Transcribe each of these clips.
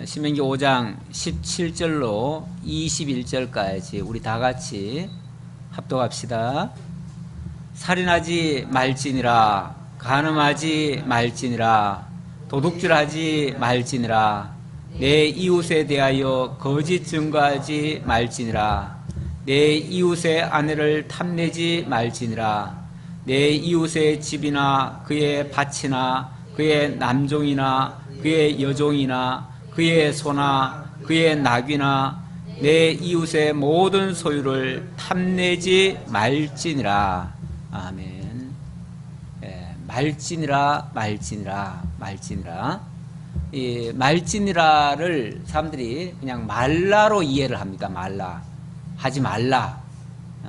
신명기 5장 17절로 21절까지 우리 다 같이 합독합시다. 살인하지 말지니라, 간음하지 말지니라, 도둑질하지 말지니라, 내 이웃에 대하여 거짓 증거하지 말지니라, 내 이웃의 아내를 탐내지 말지니라, 내 이웃의 집이나 그의 밭이나 그의 남종이나 그의 여종이나 그의 소나 그의 나귀나 내 이웃의 모든 소유를 탐내지 말지니라. 아멘. 말지니라, 말지니라, 말지니라. 이 말지니라를 사람들이 그냥 말라로 이해를 합니다. 말라. 하지 말라.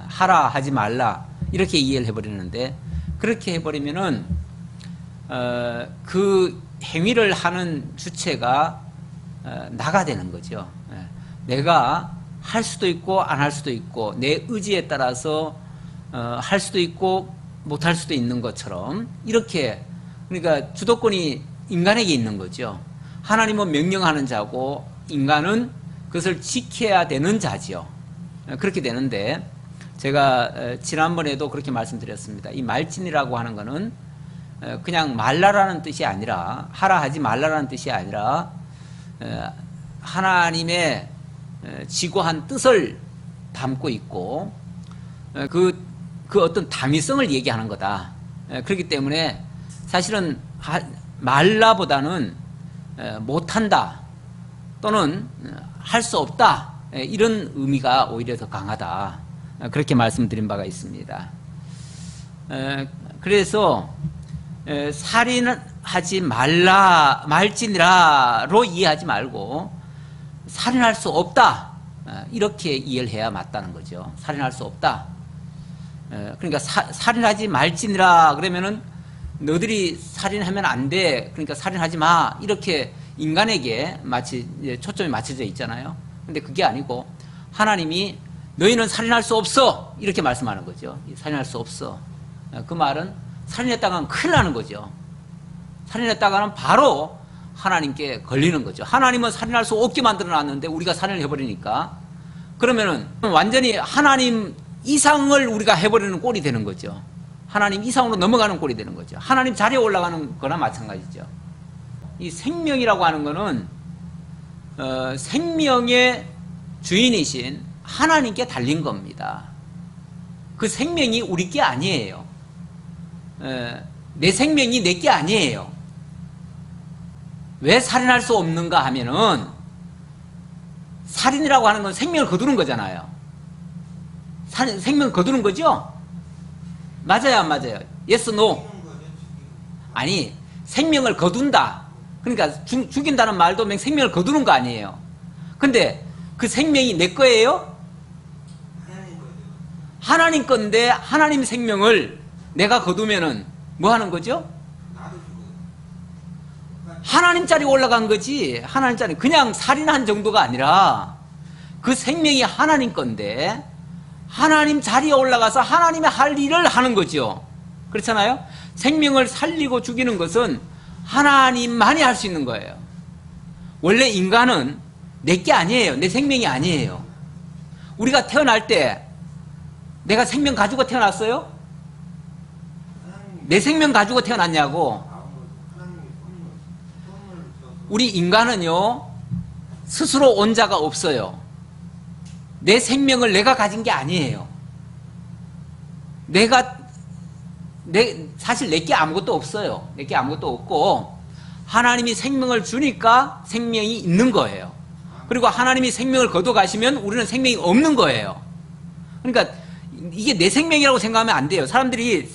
하라, 하지 말라. 이렇게 이해를 해버리는데, 그렇게 해버리면은, 그 행위를 하는 주체가 나가 되는 거죠. 내가 할 수도 있고 안 할 수도 있고 내 의지에 따라서 할 수도 있고 못 할 수도 있는 것처럼, 이렇게, 그러니까 주도권이 인간에게 있는 거죠. 하나님은 명령하는 자고 인간은 그것을 지켜야 되는 자지요. 그렇게 되는데, 제가 지난번에도 그렇게 말씀드렸습니다. 이 말진이라고 하는 거는 그냥 말라라는 뜻이 아니라, 하라 하지 말라라는 뜻이 아니라 하나님의 지고한 뜻을 담고 있고, 그 어떤 당위성을 얘기하는 거다. 그렇기 때문에 사실은 말라보다는 못한다 또는 할 수 없다, 이런 의미가 오히려 더 강하다, 그렇게 말씀드린 바가 있습니다. 그래서 살인하지 말라, 말지니라로 이해하지 말고 살인할 수 없다, 이렇게 이해를 해야 맞다는 거죠. 살인할 수 없다. 그러니까 살인하지 말지니라 그러면은 너들이 살인하면 안 돼, 그러니까 살인하지 마, 이렇게 인간에게 마치 초점이 맞춰져 있잖아요. 근데 그게 아니고 하나님이 너희는 살인할 수 없어, 이렇게 말씀하는 거죠. 살인할 수 없어. 그 말은 살인했다가는 큰일 나는 거죠. 살인했다가는 바로 하나님께 걸리는 거죠. 하나님은 살인할 수 없게 만들어 놨는데 우리가 살인을 해버리니까, 그러면은 완전히 하나님 이상을 우리가 해버리는 꼴이 되는 거죠. 하나님 이상으로 넘어가는 꼴이 되는 거죠. 하나님 자리에 올라가는 거나 마찬가지죠. 이 생명이라고 하는 거는 생명의 주인이신 하나님께 달린 겁니다. 그 생명이 우리 게 아니에요. 내 생명이 내 게 아니에요. 왜 살인할 수 없는가 하면은, 살인이라고 하는 건 생명을 거두는 거잖아요. 생명을 거두는 거죠? 맞아요, 안 맞아요? Yes, no? 아니, 생명을 거둔다. 그러니까 죽인다는 말도 생명을 거두는 거 아니에요. 근데 그 생명이 내 거예요? 하나님 건데 하나님 생명을 내가 거두면은 뭐 하는 거죠? 하나님 자리에 올라간 거지. 하나님 자리, 그냥 살인한 정도가 아니라 그 생명이 하나님 건데 하나님 자리에 올라가서 하나님의 할 일을 하는 거죠. 그렇잖아요? 생명을 살리고 죽이는 것은 하나님만이 할 수 있는 거예요. 원래 인간은 내 게 아니에요. 내 생명이 아니에요. 우리가 태어날 때 내가 생명 가지고 태어났어요? 내 생명 가지고 태어났냐고. 우리 인간은요, 스스로 온 자가 없어요. 내 생명을 내가 가진 게 아니에요. 사실 내게 아무것도 없어요. 내게 아무것도 없고, 하나님이 생명을 주니까 생명이 있는 거예요. 그리고 하나님이 생명을 거둬가시면 우리는 생명이 없는 거예요. 그러니까 이게 내 생명이라고 생각하면 안 돼요. 사람들이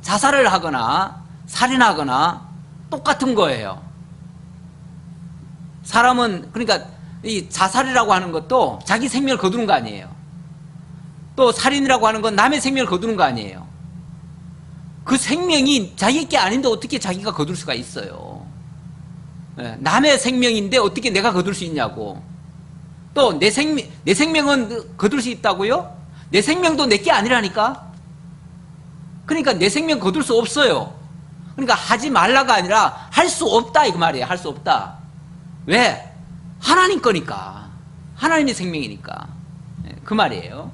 자살을 하거나 살인하거나 똑같은 거예요. 사람은, 그러니까 이 자살이라고 하는 것도 자기 생명을 거두는 거 아니에요. 또 살인이라고 하는 건 남의 생명을 거두는 거 아니에요. 그 생명이 자기 게 아닌데 어떻게 자기가 거둘 수가 있어요. 남의 생명인데 어떻게 내가 거둘 수 있냐고. 또 내 생명은 거둘 수 있다고요? 내 생명도 내 게 아니라니까. 그러니까 내 생명 거둘 수 없어요. 그러니까 하지 말라가 아니라 할 수 없다, 이 말이에요. 할 수 없다. 왜? 하나님 거니까. 하나님의 생명이니까. 그 말이에요.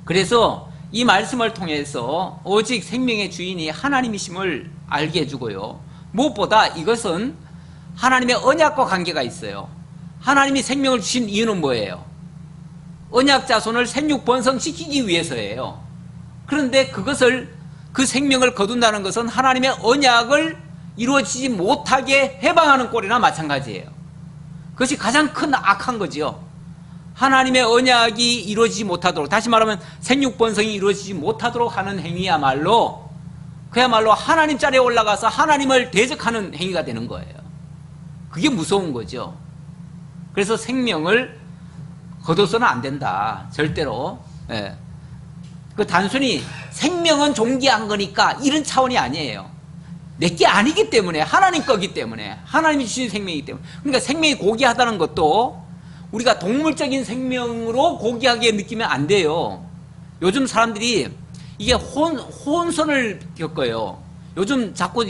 그래서 이 말씀을 통해서 오직 생명의 주인이 하나님이심을 알게 해주고요. 무엇보다 이것은 하나님의 언약과 관계가 있어요. 하나님이 생명을 주신 이유는 뭐예요? 언약 자손을 생육번성시키기 위해서예요. 그런데 그 생명을 거둔다는 것은 하나님의 언약을 이루어지지 못하게 해방하는 꼴이나 마찬가지예요. 그것이 가장 큰 악한 거지요. 하나님의 언약이 이루어지지 못하도록, 다시 말하면 생육번성이 이루어지지 못하도록 하는 행위야말로 그야말로 하나님 자리에 올라가서 하나님을 대적하는 행위가 되는 거예요. 그게 무서운 거죠. 그래서 생명을 거둬서는 안 된다. 절대로. 예. 그 단순히 생명은 존귀한 거니까 이런 차원이 아니에요. 내게 아니기 때문에, 하나님 거기 때문에, 하나님이 주신 생명이기 때문에. 그러니까 생명이 고귀하다는 것도 우리가 동물적인 생명으로 고귀하게 느끼면 안 돼요. 요즘 사람들이 이게 혼선을 겪어요. 요즘 자꾸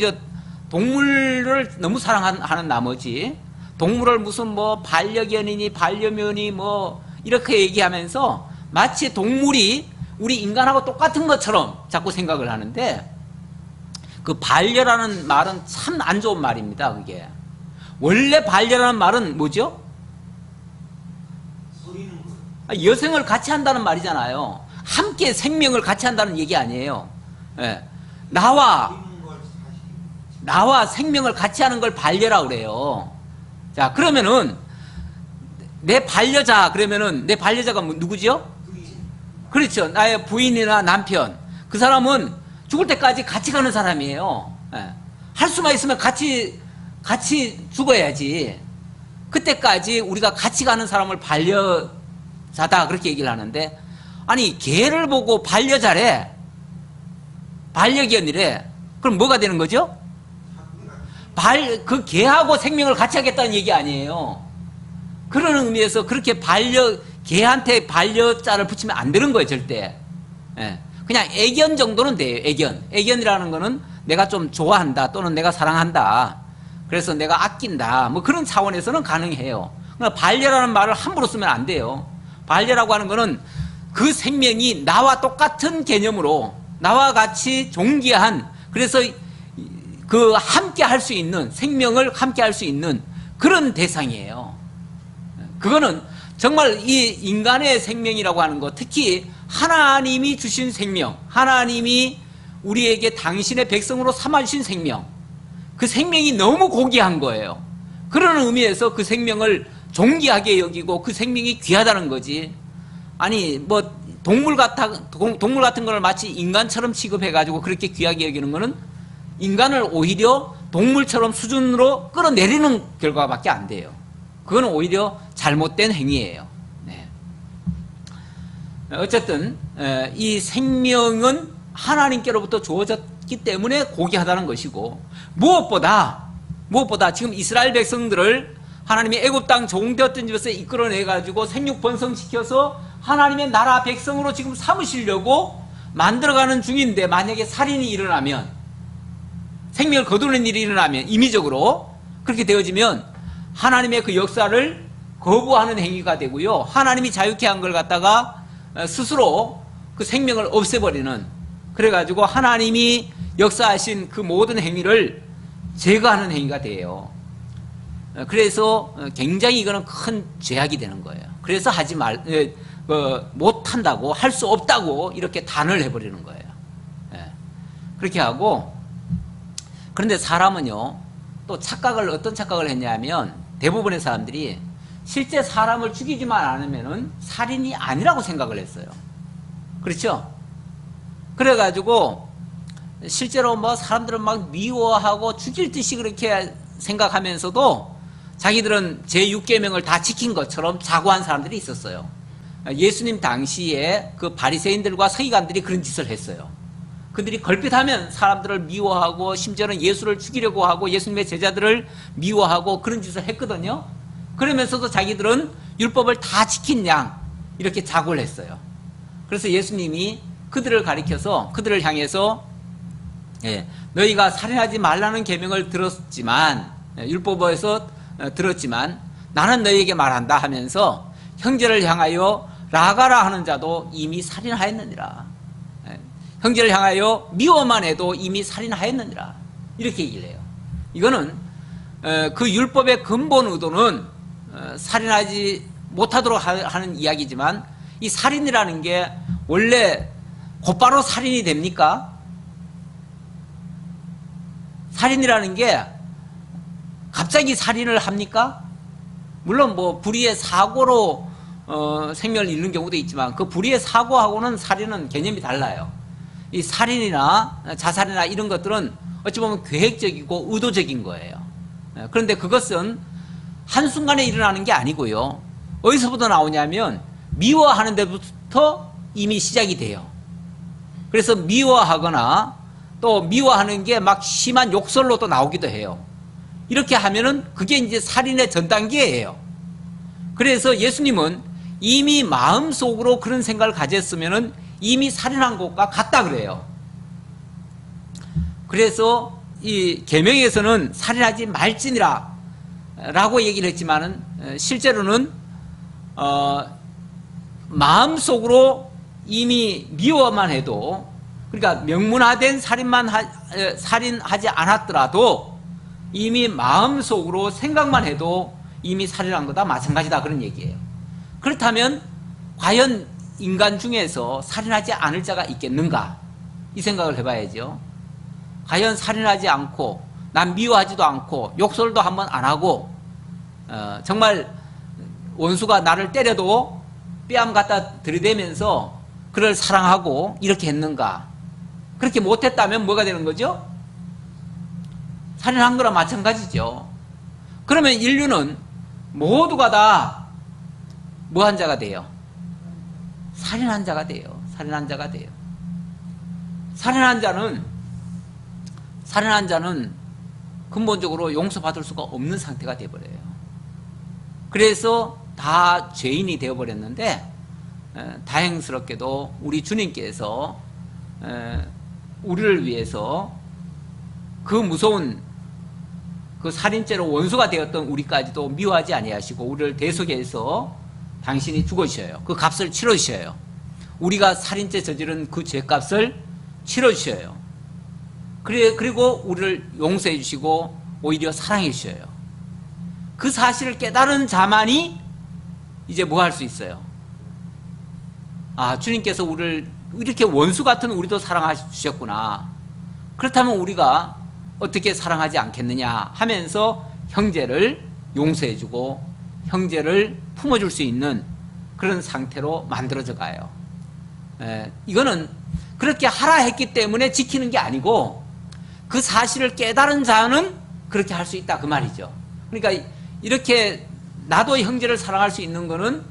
동물을 너무 사랑하는 나머지 동물을 무슨 뭐 반려견이니 반려묘니 뭐 이렇게 얘기하면서 마치 동물이 우리 인간하고 똑같은 것처럼 자꾸 생각을 하는데, 그 반려라는 말은 참 안 좋은 말입니다. 그게 원래 반려라는 말은 뭐죠? 여생을 같이 한다는 말이잖아요. 함께 생명을 같이 한다는 얘기 아니에요. 예. 나와 생명을 같이 하는 걸 반려라고 그래요. 자, 그러면은 내 반려자, 그러면은 내 반려자가 누구죠? 그렇죠. 나의 부인이나 남편. 그 사람은 죽을 때까지 같이 가는 사람이에요. 예. 할 수만 있으면 같이 죽어야지. 그때까지 우리가 같이 가는 사람을 반려자다, 그렇게 얘기를 하는데, 아니 개를 보고 반려자래, 반려견이래. 그럼 뭐가 되는 거죠? 그 개하고 생명을 같이 하겠다는 얘기 아니에요. 그런 의미에서 그렇게 개한테 반려자를 붙이면 안 되는 거예요, 절대. 예. 그냥 애견 정도는 돼요. 애견이라는 거는 내가 좀 좋아한다, 또는 내가 사랑한다, 그래서 내가 아낀다, 뭐 그런 차원에서는 가능해요. 그러나 반려라는 말을 함부로 쓰면 안 돼요. 반려라고 하는 거는 그 생명이 나와 똑같은 개념으로, 나와 같이 존귀한, 그래서 그 함께 할 수 있는, 생명을 함께 할 수 있는 그런 대상이에요. 그거는 정말 이 인간의 생명이라고 하는 것, 특히 하나님이 주신 생명, 하나님이 우리에게 당신의 백성으로 삼아주신 생명, 그 생명이 너무 고귀한 거예요. 그런 의미에서 그 생명을 존귀하게 여기고 그 생명이 귀하다는 거지. 아니 뭐 동물 같은 걸 마치 인간처럼 취급해가지고 그렇게 귀하게 여기는 거는 인간을 오히려 동물처럼 수준으로 끌어내리는 결과밖에 안 돼요. 그거는 오히려 잘못된 행위예요. 네. 어쨌든 이 생명은 하나님께로부터 주어졌기 때문에 고귀하다는 것이고, 무엇보다 지금 이스라엘 백성들을 하나님이 애굽 땅 종되었던 집에서 이끌어내가지고 생육번성시켜서 하나님의 나라 백성으로 지금 삼으시려고 만들어가는 중인데, 만약에 살인이 일어나면, 생명을 거두는 일이 일어나면, 임의적으로 그렇게 되어지면 하나님의 그 역사를 거부하는 행위가 되고요, 하나님이 자유케 한 걸 갖다가 스스로 그 생명을 없애버리는, 그래가지고 하나님이 역사하신 그 모든 행위를 제거하는 행위가 돼요. 그래서 굉장히 이거는 큰 죄악이 되는 거예요. 그래서 못한다고, 할 수 없다고 이렇게 단을 해버리는 거예요. 그렇게 하고, 그런데 사람은요, 또 어떤 착각을 했냐면, 대부분의 사람들이 실제 사람을 죽이지만 않으면은 살인이 아니라고 생각을 했어요. 그렇죠? 그래가지고 실제로 뭐 사람들은 막 미워하고 죽일 듯이 그렇게 생각하면서도 자기들은 제6계명을 다 지킨 것처럼 자고한 사람들이 있었어요. 예수님 당시에 그 바리새인들과 서기관들이 그런 짓을 했어요. 그들이 걸핏하면 사람들을 미워하고, 심지어는 예수를 죽이려고 하고 예수님의 제자들을 미워하고 그런 짓을 했거든요. 그러면서도 자기들은 율법을 다 지킨 양 이렇게 자고를 했어요. 그래서 예수님이 그들을 가리켜서, 그들을 향해서 너희가 살인하지 말라는 계명을 들었지만, 율법에서 들었지만 나는 너희에게 말한다 하면서 형제를 향하여 라가라 하는 자도 이미 살인하였느니라. 형제를 향하여 미워만 해도 이미 살인하였느니라. 이렇게 얘기를 해요. 이거는 그 율법의 근본 의도는 살인하지 못하도록 하는 이야기지만, 이 살인이라는 게 원래 곧바로 살인이 됩니까? 살인이라는 게 갑자기 살인을 합니까? 물론 뭐 불의의 사고로 생명을 잃는 경우도 있지만, 그 불의의 사고하고는 살인은 개념이 달라요. 이 살인이나 자살이나 이런 것들은 어찌 보면 계획적이고 의도적인 거예요. 그런데 그것은 한순간에 일어나는 게 아니고요. 어디서부터 나오냐면 미워하는 데부터 이미 시작이 돼요. 그래서 미워하거나 또 미워하는 게 막 심한 욕설로 또 나오기도 해요. 이렇게 하면은 그게 이제 살인의 전 단계예요. 그래서 예수님은 이미 마음속으로 그런 생각을 가졌으면은 이미 살인한 것과 같다 그래요. 그래서 이 계명에서는 살인하지 말지니라 라고 얘기를 했지만은 실제로는 마음속으로 이미 미워만 해도, 그러니까 명문화된 살인하지 않았더라도 이미 마음속으로 생각만 해도 이미 살인한 거다 마찬가지다 그런 얘기예요. 그렇다면 과연 인간 중에서 살인하지 않을 자가 있겠는가? 이 생각을 해봐야죠. 과연 살인하지 않고 난 미워하지도 않고 욕설도 한번 안 하고 정말 원수가 나를 때려도 뺨 갖다 들이대면서 그를 사랑하고 이렇게 했는가? 그렇게 못했다면 뭐가 되는 거죠? 살인한 거랑 마찬가지죠. 그러면 인류는 모두가 다 뭐한 자가 돼요? 살인한 자가 돼요. 살인한 자가 돼요. 살인한 자는 근본적으로 용서받을 수가 없는 상태가 되어버려요. 그래서 다 죄인이 되어버렸는데, 다행스럽게도 우리 주님께서 우리를 위해서 그 무서운 그 살인죄로 원수가 되었던 우리까지도 미워하지 아니하시고 우리를 대속해서 당신이 죽으셔요. 그 값을 치러주셔요. 우리가 살인죄 저지른 그 죄값을 치러주셔요. 그리고 우리를 용서해 주시고 오히려 사랑해 주셔요. 그 사실을 깨달은 자만이 이제 뭐 할 수 있어요? 아, 주님께서 우리를 이렇게 원수 같은 우리도 사랑하셨구나. 그렇다면 우리가 어떻게 사랑하지 않겠느냐 하면서 형제를 용서해 주고 형제를 품어줄 수 있는 그런 상태로 만들어져 가요. 이거는 그렇게 하라 했기 때문에 지키는 게 아니고 그 사실을 깨달은 자는 그렇게 할 수 있다 그 말이죠. 그러니까 이렇게 나도 형제를 사랑할 수 있는 거는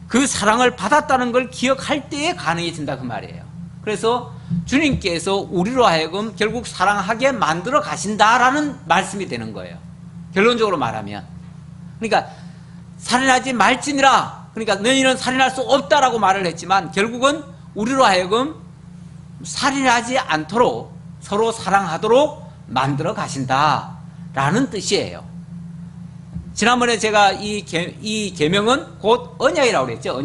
그 사랑을 받았다는 걸 기억할 때에 가능해진다 그 말이에요. 그래서 주님께서 우리로 하여금 결국 사랑하게 만들어 가신다라는 말씀이 되는 거예요. 결론적으로 말하면. 그러니까 살인하지 말지니라. 그러니까 너희는 살인할 수 없다라고 말을 했지만 결국은 우리로 하여금 살인하지 않도록 서로 사랑하도록 만들어 가신다라는 뜻이에요. 지난번에 제가 이 계명은 곧 언약이라고 그랬죠.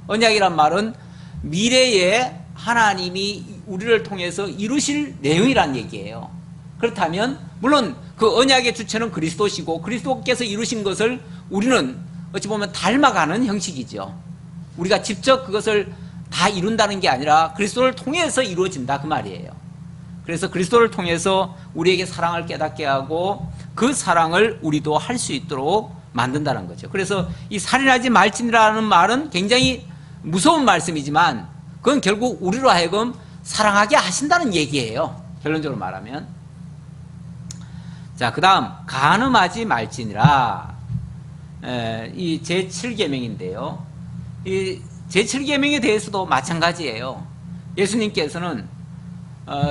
언약이란 말은 미래에 하나님이 우리를 통해서 이루실 내용이란 얘기예요. 그렇다면 물론 그 언약의 주체는 그리스도시고 그리스도께서 이루신 것을 우리는 어찌 보면 닮아가는 형식이죠. 우리가 직접 그것을 다 이룬다는 게 아니라 그리스도를 통해서 이루어진다 그 말이에요. 그래서 그리스도를 통해서 우리에게 사랑을 깨닫게 하고 그 사랑을 우리도 할 수 있도록 만든다는 거죠. 그래서 이 살인하지 말지니라는 말은 굉장히 무서운 말씀이지만 그건 결국 우리로 하여금 사랑하게 하신다는 얘기예요. 결론적으로 말하면. 자, 그 다음 간음하지 말지니라. 이 제7계명인데요. 이 제7계명에 대해서도 마찬가지예요. 예수님께서는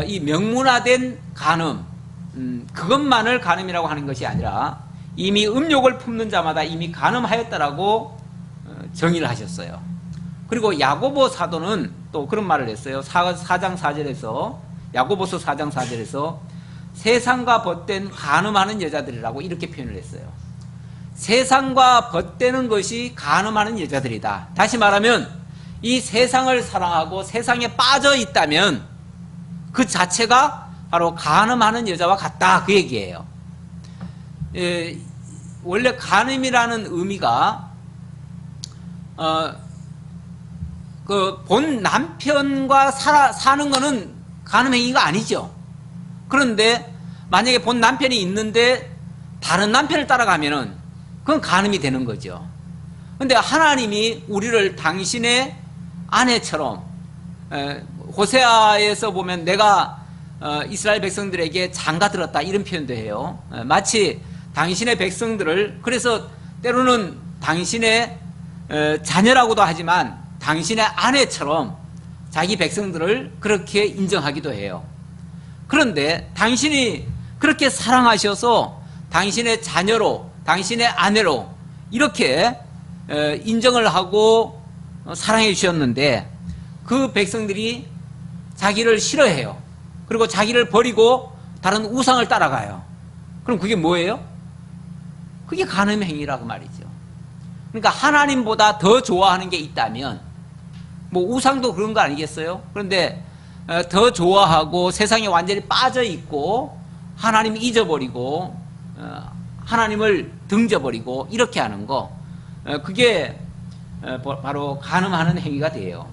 이 명문화된 간음, 그것만을 간음이라고 하는 것이 아니라 이미 음욕을 품는 자마다 이미 간음하였다라고 정의를 하셨어요. 그리고 야고보 사도는 또 그런 말을 했어요. 4장 4절에서 야고보서 4장 4절에서 세상과 벗된 간음하는 여자들이라고 이렇게 표현을 했어요. 세상과 벗되는 것이 간음하는 여자들이다. 다시 말하면 이 세상을 사랑하고 세상에 빠져 있다면 그 자체가 바로 간음하는 여자와 같다, 그 얘기예요. 원래 간음이라는 의미가 그 본 남편과 사는 거는 간음 행위가 아니죠. 그런데 만약에 본 남편이 있는데 다른 남편을 따라가면은 그건 간음이 되는 거죠. 근데 하나님이 우리를 당신의 아내처럼, 호세아에서 보면 내가 이스라엘 백성들에게 장가 들었다, 이런 표현도 해요. 마치 당신의 백성들을, 그래서 때로는 당신의 자녀라고도 하지만 당신의 아내처럼 자기 백성들을 그렇게 인정하기도 해요. 그런데 당신이 그렇게 사랑하셔서 당신의 자녀로, 당신의 아내로 이렇게 인정을 하고 사랑해 주셨는데 그 백성들이 자기를 싫어해요. 그리고 자기를 버리고 다른 우상을 따라가요. 그럼 그게 뭐예요? 그게 간음 행위라고 말이죠. 그러니까 하나님보다 더 좋아하는 게 있다면, 뭐 우상도 그런 거 아니겠어요? 그런데 더 좋아하고 세상에 완전히 빠져 있고 하나님 잊어버리고 하나님을 등져버리고 이렇게 하는 거, 그게 바로 간음하는 행위가 돼요.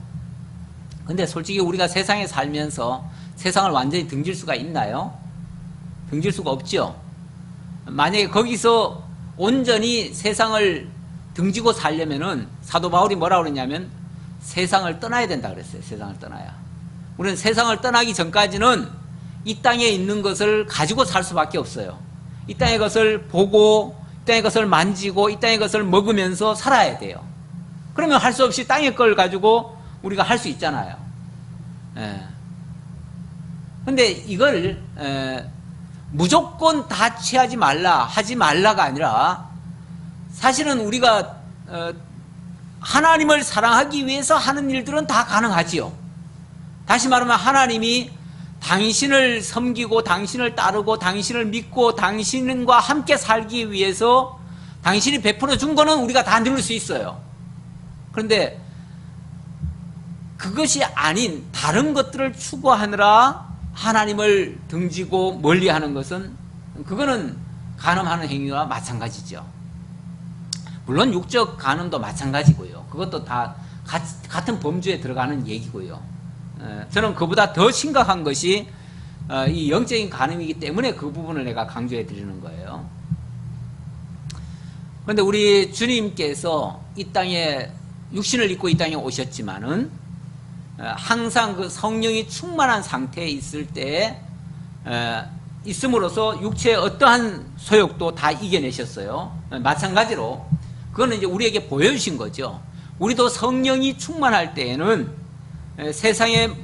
근데 솔직히 우리가 세상에 살면서 세상을 완전히 등질 수가 있나요? 등질 수가 없죠. 만약에 거기서 온전히 세상을 등지고 살려면은 사도 바울이 뭐라고 그랬냐면 세상을 떠나야 된다 그랬어요. 세상을 떠나야. 우리는 세상을 떠나기 전까지는 이 땅에 있는 것을 가지고 살 수밖에 없어요. 이 땅의 것을 보고, 이 땅의 것을 만지고, 이 땅의 것을 먹으면서 살아야 돼요. 그러면 할 수 없이 땅의 걸 가지고 우리가 할 수 있잖아요. 근데 이걸 무조건 다 취하지 말라, 하지 말라가 아니라 사실은 우리가 하나님을 사랑하기 위해서 하는 일들은 다 가능하지요. 다시 말하면 하나님이 당신을 섬기고 당신을 따르고 당신을 믿고 당신과 함께 살기 위해서 당신이 베풀어 준 거는 우리가 다 누릴 수 있어요. 그런데 그것이 아닌 다른 것들을 추구하느라 하나님을 등지고 멀리하는 것은, 그거는 간음하는 행위와 마찬가지죠. 물론 육적 간음도 마찬가지고요. 그것도 다 같은 범주에 들어가는 얘기고요. 저는 그보다 더 심각한 것이 이 영적인 간음이기 때문에 그 부분을 내가 강조해 드리는 거예요. 그런데 우리 주님께서 이 땅에 육신을 입고 이 땅에 오셨지만은 항상 그 성령이 충만한 상태에 있을 때 있음으로써 육체의 어떠한 소욕도 다 이겨내셨어요. 마찬가지로 그거는 이제 우리에게 보여주신 거죠. 우리도 성령이 충만할 때에는 세상의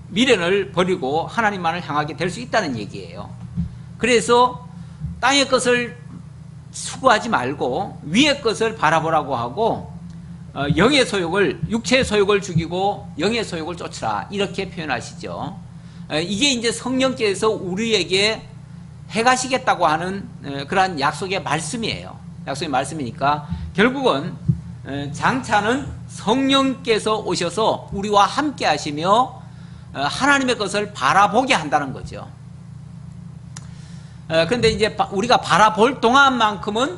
미련을 버리고 하나님만을 향하게 될 수 있다는 얘기예요. 그래서 땅의 것을 추구하지 말고 위의 것을 바라보라고 하고 영의 소욕을, 육체의 소욕을 죽이고 영의 소욕을 쫓으라, 이렇게 표현하시죠. 이게 이제 성령께서 우리에게 해가시겠다고 하는 그러한 약속의 말씀이에요. 약속의 말씀이니까 결국은 장차는 성령께서 오셔서 우리와 함께 하시며 하나님의 것을 바라보게 한다는 거죠. 그런데 이제 우리가 바라볼 동안만큼은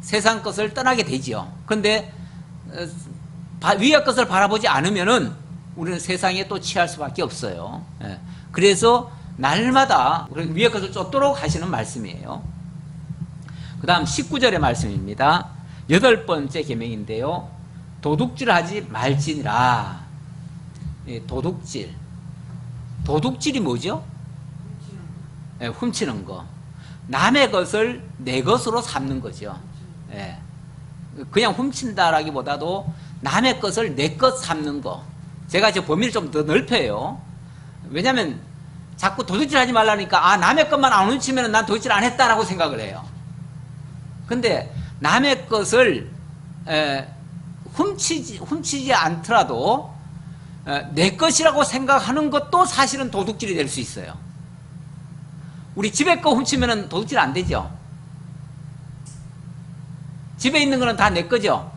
세상 것을 떠나게 되지요. 그런데 위의 것을 바라보지 않으면은 우리는 세상에 또 취할 수밖에 없어요. 그래서 날마다 위의 것을 쫓도록 하시는 말씀이에요. 그 다음 19절의 말씀입니다. 8번째 계명인데요. 도둑질하지 말지니라. 도둑질. 도둑질이 뭐죠? 훔치는 거. 남의 것을 내 것으로 삼는 거죠. 그냥 훔친다라기보다도 남의 것을 내 것 삼는 거. 제가 이제 범위를 좀 더 넓혀요. 왜냐하면 자꾸 도둑질 하지 말라니까 남의 것만 안 훔치면 난 도둑질 안 했다라고 생각을 해요. 근데 남의 것을 훔치지 않더라도 내 것이라고 생각하는 것도 사실은 도둑질이 될 수 있어요. 우리 집에 거 훔치면 도둑질 안 되죠. 집에 있는 거는 다 내 거죠.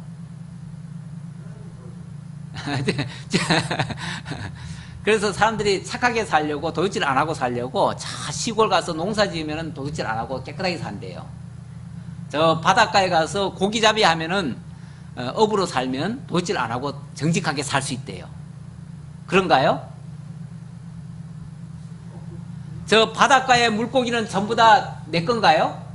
그래서 사람들이 착하게 살려고 도둑질 안 하고 살려고 시골 가서 농사 지으면 도둑질 안 하고 깨끗하게 산대요. 저 바닷가에 가서 고기잡이 하면은 업으로 살면 도둑질 안 하고 정직하게 살 수 있대요. 그런가요? 저 바닷가의 물고기는 전부 다 내 건가요?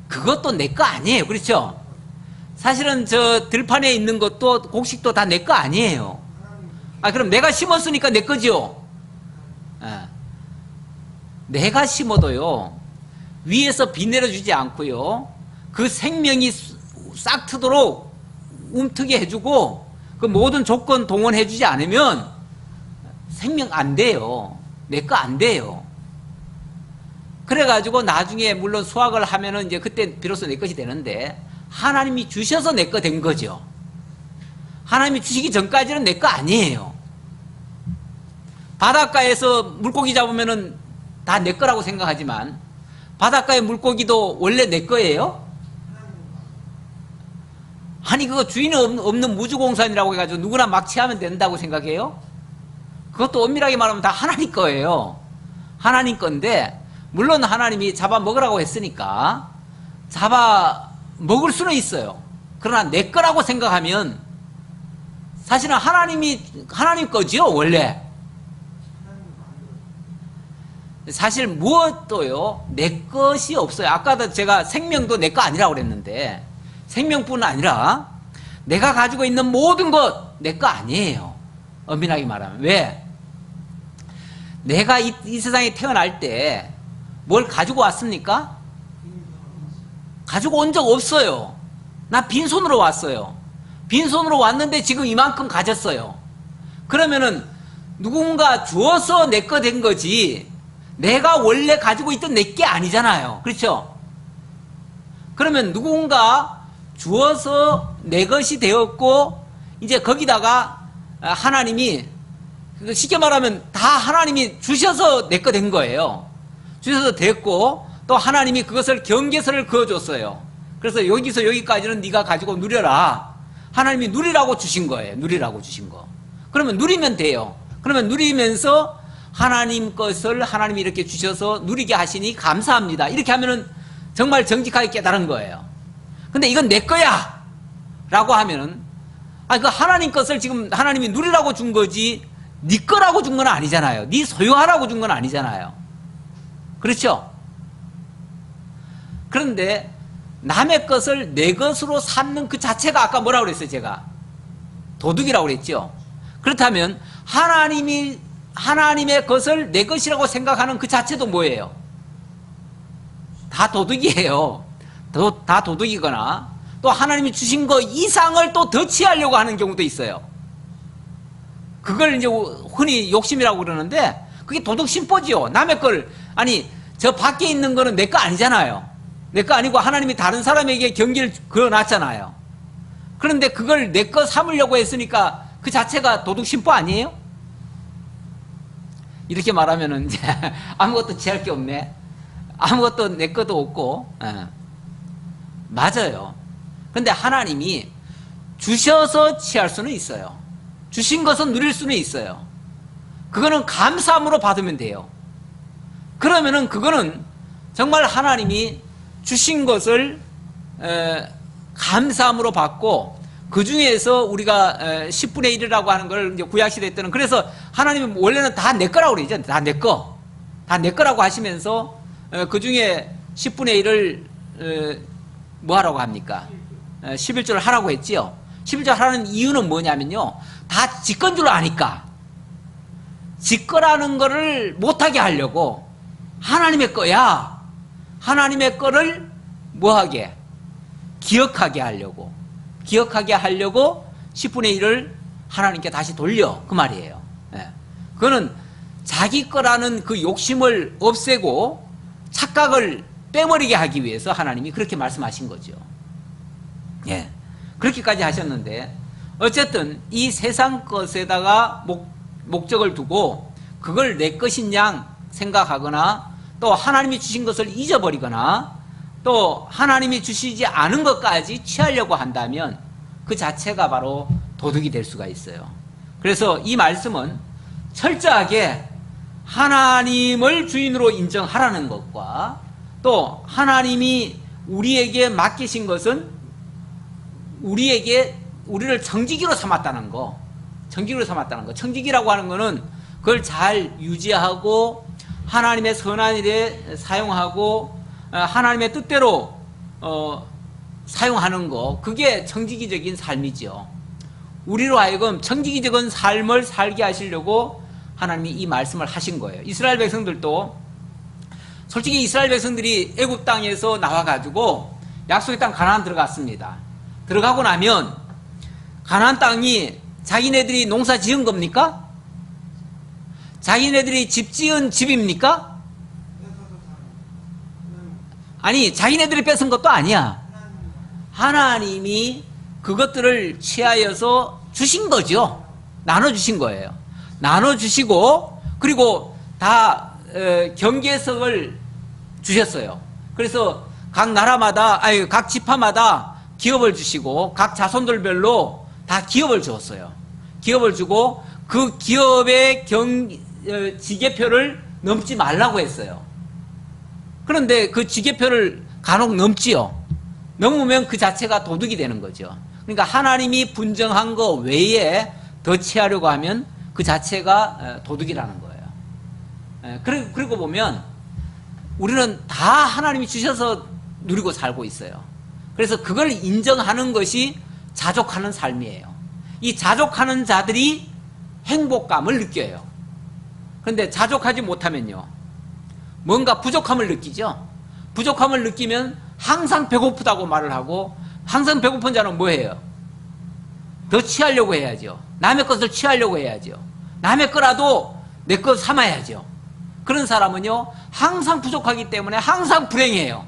그것도 내 거 아니에요. 그렇죠? 사실은 저 들판에 있는 것도 곡식도 다 내 거 아니에요. 그럼 내가 심었으니까 내 거죠. 내가 심어도요, 위에서 비 내려주지 않고요, 그 생명이 싹 트도록 움트게 해주고 그 모든 조건 동원해주지 않으면 생명 안 돼요. 내 거 안 돼요. 그래가지고 나중에 물론 수확을 하면은 이제 그때 비로소 내 것이 되는데, 하나님이 주셔서 내 거 된 거죠. 하나님이 주시기 전까지는 내 거 아니에요. 바닷가에서 물고기 잡으면은 다 내 거라고 생각하지만 바닷가의 물고기도 원래 내 거예요? 아니 그거 주인 없는 무주공산이라고 해가지고 누구나 막 취하면 된다고 생각해요? 그것도 엄밀하게 말하면 다 하나님 거예요. 하나님 건데, 물론 하나님이 잡아 먹으라고 했으니까 잡아 먹을 수는 있어요. 그러나 내 거라고 생각하면 사실은 하나님 거지요, 원래. 사실 무엇도요, 내 것이 없어요. 아까도 제가 생명도 내 거 아니라고 그랬는데, 생명뿐 아니라 내가 가지고 있는 모든 것 내 거 아니에요. 엄밀하게 말하면. 왜? 내가 이 세상에 태어날 때 뭘 가지고 왔습니까? 가지고 온 적 없어요. 나 빈손으로 왔어요. 빈손으로 왔는데 지금 이만큼 가졌어요. 그러면은 누군가 주어서 내 거 된 거지, 내가 원래 가지고 있던 내 게 아니잖아요. 그렇죠? 그러면 누군가 주어서 내 것이 되었고, 이제 거기다가 하나님이, 쉽게 말하면 다 하나님이 주셔서 내 거 된 거예요. 주셔서 됐고, 또 하나님이 그것을 경계선을 그어줬어요. 그래서 여기서 여기까지는 네가 가지고 누려라. 하나님이 누리라고 주신 거예요. 누리라고 주신 거. 그러면 누리면 돼요. 그러면 누리면서 하나님 것을 하나님이 이렇게 주셔서 누리게 하시니 감사합니다. 이렇게 하면은 정말 정직하게 깨달은 거예요. 근데 이건 내 거야! 라고 하면은, 그 하나님 것을 지금 하나님이 누리라고 준 거지, 네 거라고 준 건 아니잖아요. 네 소유하라고 준 건 아니잖아요. 그렇죠? 그런데 남의 것을 내 것으로 삼는 그 자체가 아까 뭐라고 그랬어요, 제가? 도둑이라고 그랬죠? 그렇다면 하나님의 것을 내 것이라고 생각하는 그 자체도 뭐예요? 다 도둑이에요. 다 도둑이거나, 또 하나님이 주신 거 이상을 또 더 취하려고 하는 경우도 있어요. 그걸 이제 흔히 욕심이라고 그러는데, 그게 도둑 심보지요. 남의 걸, 저 밖에 있는 거는 내 거 아니잖아요. 내 거 아니고 하나님이 다른 사람에게 경기를 그어놨잖아요. 그런데 그걸 내 거 삼으려고 했으니까 그 자체가 도둑 심보 아니에요? 이렇게 말하면은 이제 아무것도 취할 게 없네. 아무것도 내 것도 없고. 맞아요. 근데 하나님이 주셔서 취할 수는 있어요. 주신 것은 누릴 수는 있어요. 그거는 감사함으로 받으면 돼요. 그러면은 그거는 정말 하나님이 주신 것을 감사함으로 받고, 그 중에서 우리가 10분의 1이라고 하는 걸 이제 구약시대 때는, 그래서 하나님은 원래는 다 내 거라고 그러죠. 다 내 거. 다 내 거라고 하시면서 그 중에 10분의 1을 뭐 하라고 합니까? 11조를 하라고 했지요. 11조 하라는 이유는 뭐냐면요, 다 지 건 줄 아니까. 지 거라는 거를 못하게 하려고, 하나님의 거야. 하나님의 거를 뭐하게? 기억하게 하려고. 기억하게 하려고 10분의 1을 하나님께 다시 돌려. 그 말이에요. 그거는 자기 거라는 그 욕심을 없애고 착각을 빼버리게 하기 위해서 하나님이 그렇게 말씀하신 거죠. 예. 그렇게까지 하셨는데, 어쨌든 이 세상 것에다가 목적을 두고 그걸 내 것인 양 생각하거나, 또 또 하나님이 주신 것을 잊어버리거나 또 하나님이 주시지 않은 것까지 취하려고 한다면 그 자체가 바로 도둑이 될 수가 있어요. 그래서 이 말씀은 철저하게 하나님을 주인으로 인정하라는 것과 또 하나님이 우리에게 맡기신 것은 우리를 청지기로 삼았다는 거. 청지기로 삼았다는 거. 청지기라고 하는 거는 그걸 잘 유지하고 하나님의 선한 일에 사용하고 하나님의 뜻대로 사용하는 거. 그게 청지기적인 삶이죠. 우리로 하여금 청지기적인 삶을 살게 하시려고 하나님이 이 말씀을 하신 거예요. 이스라엘 백성들도 솔직히 이스라엘 백성들이 애굽 땅에서 나와가지고 약속의 땅 가나안 들어갔습니다. 들어가고 나면 가나안 땅이 자기네들이 농사 지은 겁니까? 자기네들이 집 지은 집입니까? 아니, 자기네들이 뺏은 것도 아니야. 하나님이 그것들을 취하여서 주신 거죠. 나눠주신 거예요. 나눠주시고 그리고 다 경계석을 주셨어요. 그래서 각 나라마다 각 지파마다 기업을 주시고 각 자손들별로 다 기업을 주었어요. 기업을 주고 그 기업의 지계표를 넘지 말라고 했어요. 그런데 그 지계표를 간혹 넘지요. 넘으면 그 자체가 도둑이 되는 거죠. 그러니까 하나님이 분정한 거 외에 더 취하려고 하면 그 자체가 도둑이라는 거예요. 그리고 보면 우리는 다 하나님이 주셔서 누리고 살고 있어요. 그래서 그걸 인정하는 것이 자족하는 삶이에요. 이 자족하는 자들이 행복감을 느껴요. 그런데 자족하지 못하면요, 뭔가 부족함을 느끼죠. 부족함을 느끼면 항상 배고프다고 말을 하고, 항상 배고픈 자는 뭐예요? 더 취하려고 해야죠. 남의 것을 취하려고 해야죠. 남의 거라도 내 것 삼아야죠. 그런 사람은요, 항상 부족하기 때문에 항상 불행해요.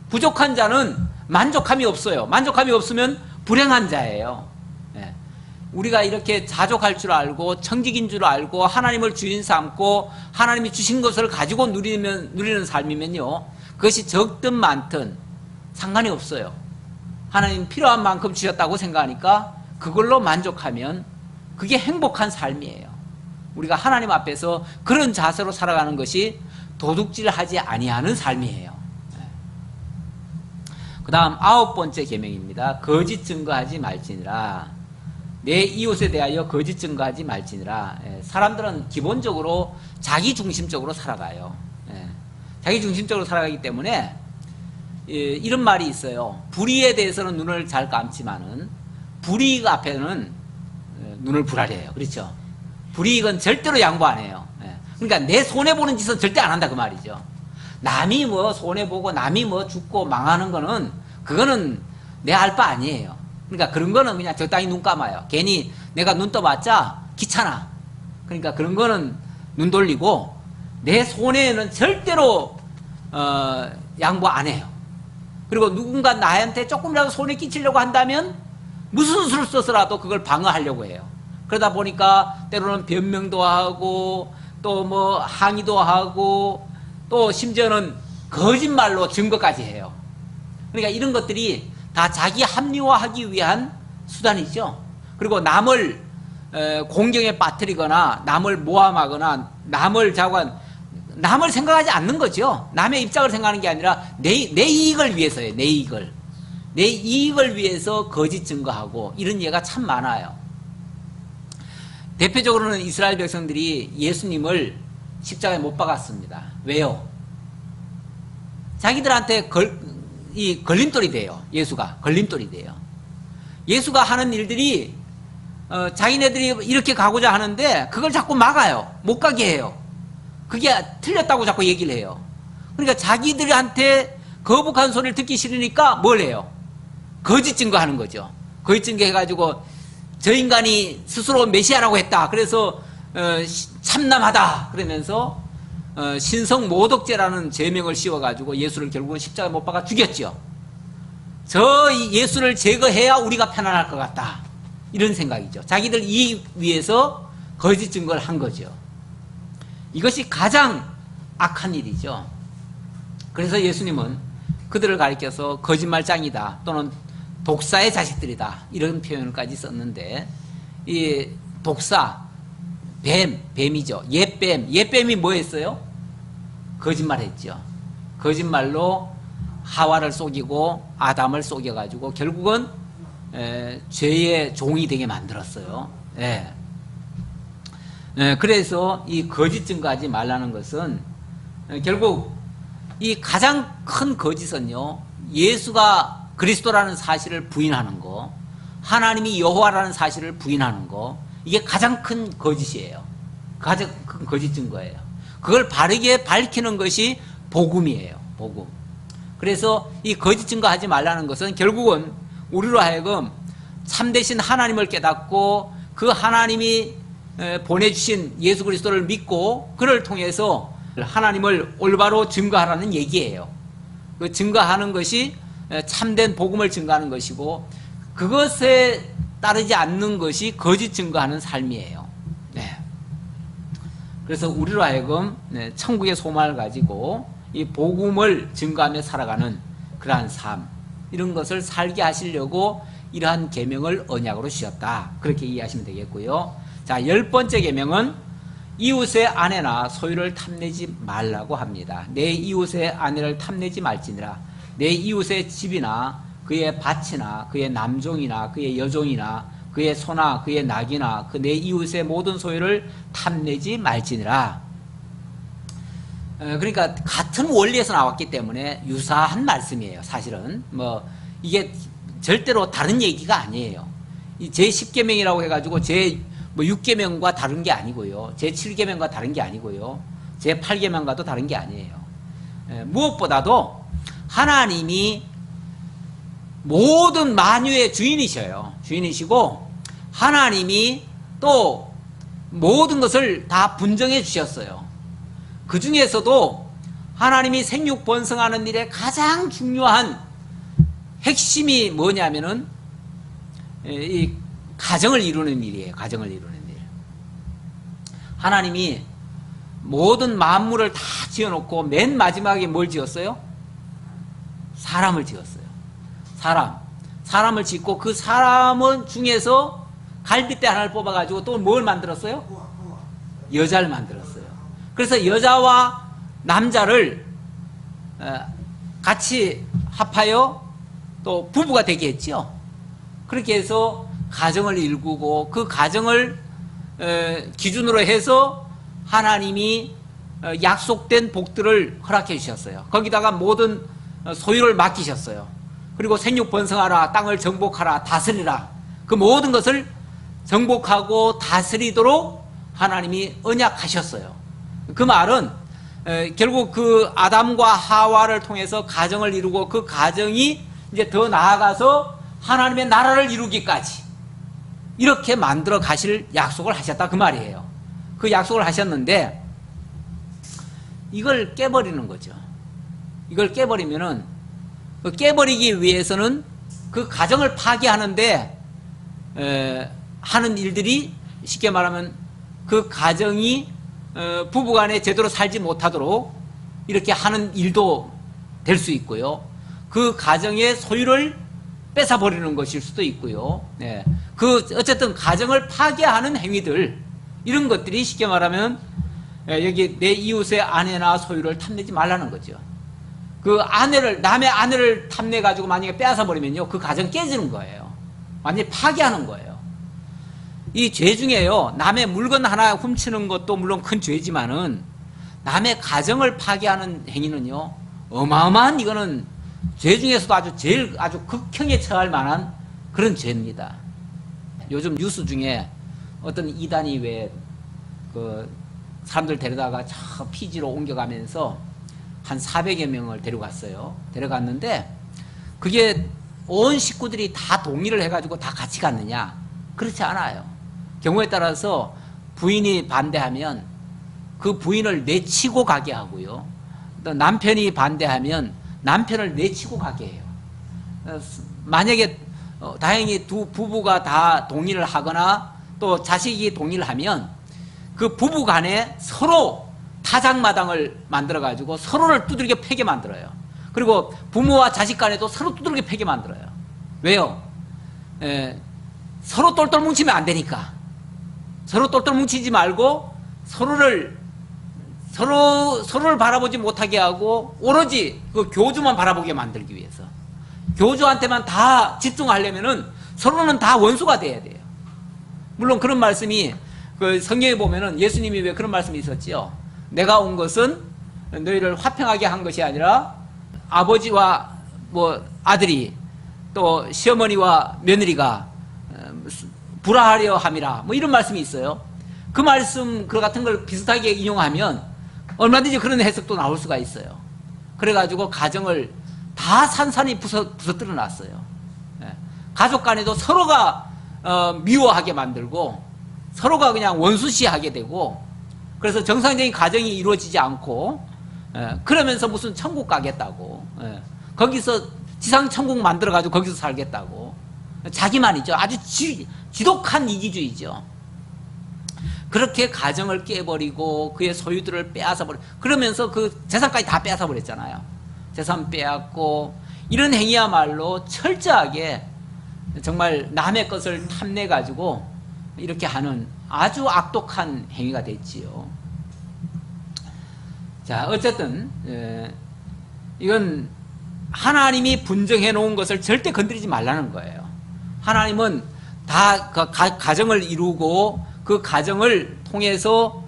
부족한 자는 만족함이 없어요. 만족함이 없으면 불행한 자예요. 네. 우리가 이렇게 자족할 줄 알고 청직인 줄 알고 하나님을 주인 삼고 하나님이 주신 것을 가지고 누리는 삶이면요, 그것이 적든 많든 상관이 없어요. 하나님 필요한 만큼 주셨다고 생각하니까 그걸로 만족하면 그게 행복한 삶이에요. 우리가 하나님 앞에서 그런 자세로 살아가는 것이 도둑질하지 아니하는 삶이에요. 그 다음 9번째 계명입니다. 거짓 증거하지 말지니라. 내 이웃에 대하여 거짓 증거하지 말지니라. 사람들은 기본적으로 자기중심적으로 살아가요. 자기중심적으로 살아가기 때문에 이런 말이 있어요. 불의에 대해서는 눈을 잘 감지만은 불이익 앞에는 눈을 불하려 해요. 그렇죠? 불이익은 절대로 양보 안 해요. 그러니까 내 손해보는 짓은 절대 안 한다 그 말이죠. 남이 뭐 손해보고 남이 뭐 죽고 망하는 거는 그거는 내 알 바 아니에요. 그러니까 그런 거는 그냥 적당히 눈 감아요. 괜히 내가 눈 떠봤자 귀찮아. 그러니까 그런 거는 눈 돌리고 내 손해는 절대로 양보 안 해요. 그리고 누군가 나한테 조금이라도 손해 끼치려고 한다면 무슨 수를 써서라도 그걸 방어하려고 해요. 그러다 보니까 때로는 변명도 하고 또 뭐 항의도 하고 또 심지어는 거짓말로 증거까지 해요. 그러니까 이런 것들이 다 자기 합리화하기 위한 수단이죠. 그리고 남을 공경에 빠뜨리거나 남을 모함하거나 남을 생각하지 않는 거죠. 남의 입장을 생각하는 게 아니라 내 이익을 위해서예요. 내 이익을 위해서 거짓 증거하고 이런 예가 참 많아요. 대표적으로는 이스라엘 백성들이 예수님을 십자가에 못 박았습니다. 왜요? 자기들한테 걸림돌이 돼요. 예수가 걸림돌이 돼요. 예수가 하는 일들이 자기네들이 이렇게 가고자 하는데 그걸 자꾸 막아요. 못 가게 해요. 그게 틀렸다고 자꾸 얘기를 해요. 그러니까 자기들한테 거북한 소리를 듣기 싫으니까 뭘 해요? 거짓 증거하는 거죠. 거짓 증거해가지고 저 인간이 스스로 메시아라고 했다. 그래서 참남하다. 그러면서 신성모독죄라는 죄명을 씌워가지고 예수를 결국은 십자가에 못 박아 죽였죠. 저 예수를 제거해야 우리가 편안할 것 같다. 이런 생각이죠. 자기들 이익 위해서 거짓 증거를 한 거죠. 이것이 가장 악한 일이죠. 그래서 예수님은 그들을 가리켜서 거짓말장이다 또는 독사의 자식들이다 이런 표현까지 썼는데, 이 독사, 뱀이죠. 옛뱀이 뭐 했어요? 거짓말했죠. 거짓말로 하와를 속이고 아담을 속여가지고 결국은 죄의 종이 되게 만들었어요. 그래서 이 거짓 증거하지 말라는 것은 결국 이 가장 큰 거짓은요, 예수가 그리스도라는 사실을 부인하는 거, 하나님이 여호와라는 사실을 부인하는 거, 이게 가장 큰 거짓이에요. 가장 큰 거짓 증거예요. 그걸 바르게 밝히는 것이 복음이에요. 복음. 그래서 이 거짓 증거하지 말라는 것은 결국은 우리로 하여금 참되신 하나님을 깨닫고 그 하나님이 보내주신 예수 그리스도를 믿고 그를 통해서 하나님을 올바로 증거하라는 얘기예요. 그 증거하는 것이 참된 복음을 증거하는 것이고, 그것에 따르지 않는 것이 거짓 증거하는 삶이에요. 그래서 우리로 하여금 천국의 소망을 가지고 이 복음을 증거하며 살아가는 그러한 삶, 이런 것을 살게 하시려고 이러한 계명을 언약으로 주셨다, 그렇게 이해하시면 되겠고요. 자, 10번째 계명은 이웃의 아내나 소유를 탐내지 말라고 합니다. 내 이웃의 아내를 탐내지 말지니라. 내 이웃의 집이나 그의 밭이나 그의 남종이나 그의 여종이나 그의 소나 그의 낙이나 그 내 이웃의 모든 소유를 탐내지 말지니라. 그러니까 같은 원리에서 나왔기 때문에 유사한 말씀이에요. 사실은 뭐 이게 절대로 다른 얘기가 아니에요. 이 제10계명이라고 해가지고 제6계명과 다른 게 아니고요, 제7계명과 다른 게 아니고요, 제8계명과도 다른 게 아니에요. 무엇보다도 하나님이 모든 만유의 주인이시고 하나님이 또 모든 것을 다 분정해 주셨어요. 그 중에서도 하나님이 생육 번성하는 일에 가장 중요한 핵심이 뭐냐면은 이 가정을 이루는 일이에요. 가정을 이루는 일. 하나님이 모든 만물을 다 지어놓고 맨 마지막에 뭘 지었어요? 사람을 지었어요. 사람을 짓고 그 사람은 중에서 갈빗대 하나를 뽑아가지고 또 뭘 만들었어요? 여자를 만들었어요. 그래서 여자와 남자를 같이 합하여 또 부부가 되게 했죠. 그렇게 해서 가정을 일구고 그 가정을 기준으로 해서 하나님이 약속된 복들을 허락해 주셨어요. 거기다가 모든 소유를 맡기셨어요. 그리고 생육 번성하라, 땅을 정복하라, 다스리라, 그 모든 것을 정복하고 다스리도록 하나님이 언약하셨어요. 그 말은 결국 그 아담과 하와를 통해서 가정을 이루고 그 가정이 이제 더 나아가서 하나님의 나라를 이루기까지 이렇게 만들어 가실 약속을 하셨다, 그 말이에요. 그 약속을 하셨는데 이걸 깨버리는 거죠. 이걸 깨버리면은, 깨버리기 위해서는 그 가정을 파괴하는데 하는 일들이, 쉽게 말하면 그 가정이 부부간에 제대로 살지 못하도록 이렇게 하는 일도 될 수 있고요, 그 가정의 소유를 뺏어버리는 것일 수도 있고요. 그 어쨌든 가정을 파괴하는 행위들, 이런 것들이 쉽게 말하면 여기 내 이웃의 아내나 소유를 탐내지 말라는 거죠. 그 아내를, 남의 아내를 탐내 가지고 만약에 빼앗아 버리면요, 그 가정 깨지는 거예요. 완전히 파괴하는 거예요. 이 죄 중에요, 남의 물건 하나 훔치는 것도 물론 큰 죄지만은 남의 가정을 파괴하는 행위는요, 어마어마한, 이거는 죄 중에서도 아주 극형에 처할 만한 그런 죄입니다. 요즘 뉴스 중에 어떤 이단이 왜 그 사람들 데려다가 저 피지로 옮겨가면서 한 400여 명을 데려갔어요. 데려갔는데 그게 온 식구들이 다 동의를 해가지고 다 같이 갔느냐? 그렇지 않아요. 경우에 따라서 부인이 반대하면 그 부인을 내치고 가게 하고요, 또 남편이 반대하면 남편을 내치고 가게 해요. 만약에 다행히 두 부부가 다 동의를 하거나 또 자식이 동의를 하면 그 부부 간에 서로 사장마당을 만들어가지고 서로를 두들겨 패게 만들어요. 그리고 부모와 자식 간에도 서로 두들겨 패게 만들어요. 왜요? 서로 똘똘 뭉치면 안 되니까. 서로 똘똘 뭉치지 말고 서로를 바라보지 못하게 하고 오로지 그 교주만 바라보게 만들기 위해서. 교주한테만 다 집중하려면은 서로는 다 원수가 돼야 돼요. 물론 그런 말씀이 그 성경에 보면은 예수님이 왜 그런 말씀이 있었지요? 내가 온 것은 너희를 화평하게 한 것이 아니라 아버지와 뭐 아들이 또 시어머니와 며느리가 불화하려 함이라 뭐 이런 말씀이 있어요. 그 말씀 그 같은 걸 비슷하게 인용하면 얼마든지 그런 해석도 나올 수가 있어요. 그래가지고 가정을 다 산산이 부서뜨려 놨어요. 가족 간에도 서로가 미워하게 만들고 서로가 그냥 원수시하게 되고 그래서 정상적인 가정이 이루어지지 않고 그러면서 무슨 천국 가겠다고 거기서 지상 천국 만들어가지고 거기서 살겠다고 자기만이죠. 아주 지독한 이기주의죠. 그렇게 가정을 깨버리고 그의 소유들을 빼앗아버려 그러면서 그 재산까지 다 빼앗아버렸잖아요. 재산 빼앗고 이런 행위야말로 철저하게 정말 남의 것을 탐내가지고 이렇게 하는 아주 악독한 행위가 됐지요. 자, 어쨌든 이건 하나님이 분정해 놓은 것을 절대 건드리지 말라는 거예요. 하나님은 다 그 가정을 이루고 그 가정을 통해서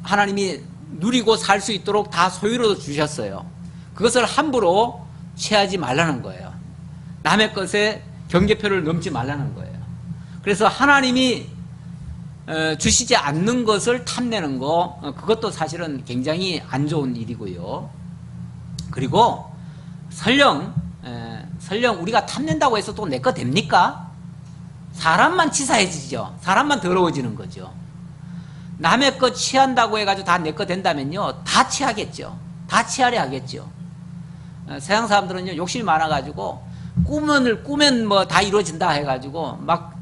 하나님이 누리고 살 수 있도록 다 소유로 주셨어요. 그것을 함부로 취하지 말라는 거예요. 남의 것에 경계표를 넘지 말라는 거예요. 그래서 하나님이 주시지 않는 것을 탐내는 거 그것도 사실은 굉장히 안 좋은 일이고요. 그리고 설령 우리가 탐낸다고 해서 또 내 거 됩니까? 사람만 치사해지죠. 사람만 더러워지는 거죠. 남의 거 취한다고 해가지고 다 내 거 된다면요 다 취하겠죠. 다 취하려 하겠죠. 세상 사람들은요 욕심이 많아가지고 꾸면 뭐 다 이루어진다 해가지고 막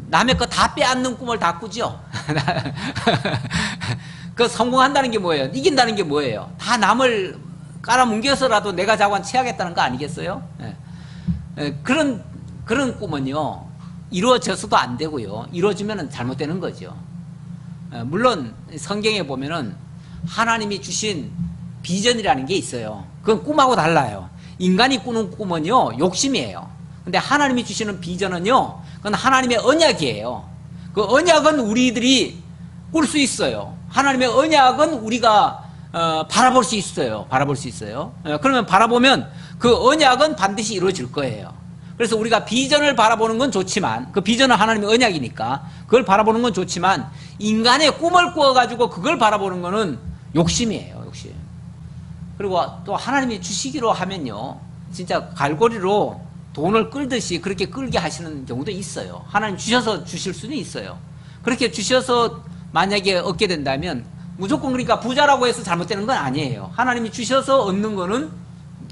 남의 거 다 빼앗는 꿈을 다 꾸죠. 그 성공한다는 게 뭐예요? 이긴다는 게 뭐예요? 다 남을 깔아뭉개서라도 내가 자관 취하겠다는 거 아니겠어요? 그런 꿈은요 이루어져서도 안 되고요. 이루어지면 잘못되는 거죠. 물론 성경에 보면은 하나님이 주신 비전이라는 게 있어요. 그건 꿈하고 달라요. 인간이 꾸는 꿈은요 욕심이에요. 근데 하나님이 주시는 비전은요 그건 하나님의 언약이에요. 그 언약은 우리들이 꿀 수 있어요. 하나님의 언약은 우리가 바라볼 수 있어요. 바라볼 수 있어요. 그러면 바라보면 그 언약은 반드시 이루어질 거예요. 그래서 우리가 비전을 바라보는 건 좋지만 그 비전은 하나님의 언약이니까 그걸 바라보는 건 좋지만 인간의 꿈을 꾸어가지고 그걸 바라보는 거는 욕심이에요. 욕심. 그리고 또 하나님이 주시기로 하면요 진짜 갈고리로 돈을 끌듯이 그렇게 끌게 하시는 경우도 있어요. 하나님 주셔서 주실 수는 있어요. 그렇게 주셔서 만약에 얻게 된다면 무조건 그러니까 부자라고 해서 잘못되는 건 아니에요. 하나님이 주셔서 얻는 거는